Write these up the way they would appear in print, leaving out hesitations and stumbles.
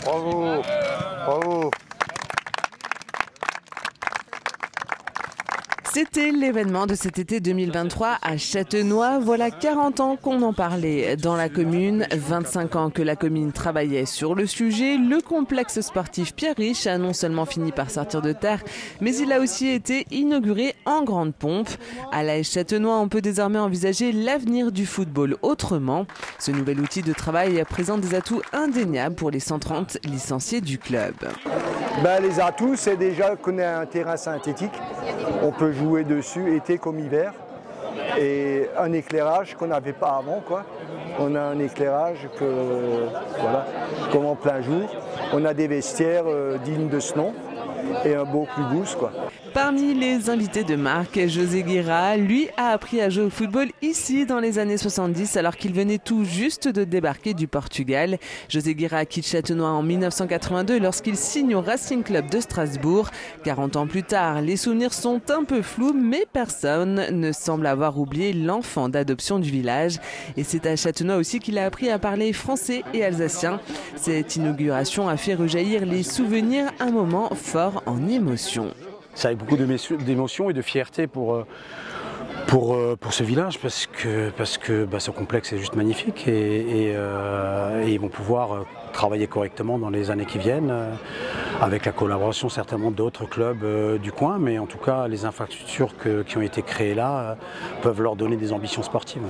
Bravo, bravo. C'était l'événement de cet été 2023 à Châtenois. Voilà 40 ans qu'on en parlait dans la commune, 25 ans que la commune travaillait sur le sujet. Le complexe sportif Pierre Riche a non seulement fini par sortir de terre, mais il a aussi été inauguré en grande pompe. À l'AS Châtenois, on peut désormais envisager l'avenir du football autrement. Ce nouvel outil de travail présente des atouts indéniables pour les 130 licenciés du club. Les atouts, c'est déjà qu'on a un terrain synthétique. On peut jouer dessus été comme hiver. Et un éclairage qu'on n'avait pas avant, quoi. On a un éclairage comme en plein jour. On a des vestiaires dignes de ce nom et un beau clubhouse, quoi. Parmi les invités de marque, José Guira, lui, a appris à jouer au football ici dans les années 70 alors qu'il venait tout juste de débarquer du Portugal. José Guira quitte Châtenois en 1982 lorsqu'il signe au Racing Club de Strasbourg. 40 ans plus tard, les souvenirs sont un peu flous, mais personne ne semble avoir oublié l'enfant d'adoption du village. Et c'est à Châtenois aussi qu'il a appris à parler français et alsacien. Cette inauguration a fait rejaillir les souvenirs, un moment fort en émotion. C'est avec beaucoup d'émotion et de fierté pour ce village parce que ce complexe est juste magnifique et ils vont pouvoir travailler correctement dans les années qui viennent avec la collaboration certainement d'autres clubs du coin, mais en tout cas les infrastructures qui ont été créées là peuvent leur donner des ambitions sportives.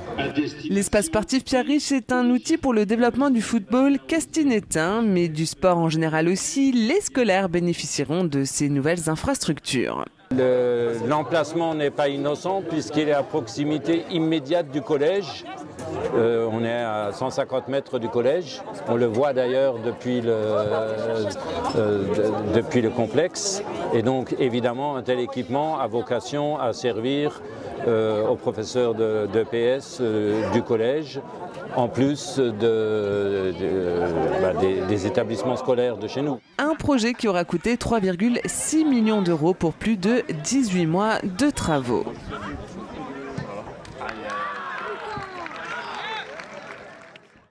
L'espace sportif Pierre Riche est un outil pour le développement du football castinétain, mais du sport en général aussi. Les scolaires bénéficieront de ces nouvelles infrastructures. L'emplacement n'est pas innocent puisqu'il est à proximité immédiate du collège. On est à 150 mètres du collège. On le voit d'ailleurs depuis le complexe. Et donc évidemment un tel équipement a vocation à servir aux professeurs d'EPS du collège, en plus des établissements scolaires de chez nous. Un projet qui aura coûté 3,6 millions d'euros pour plus de 18 mois de travaux.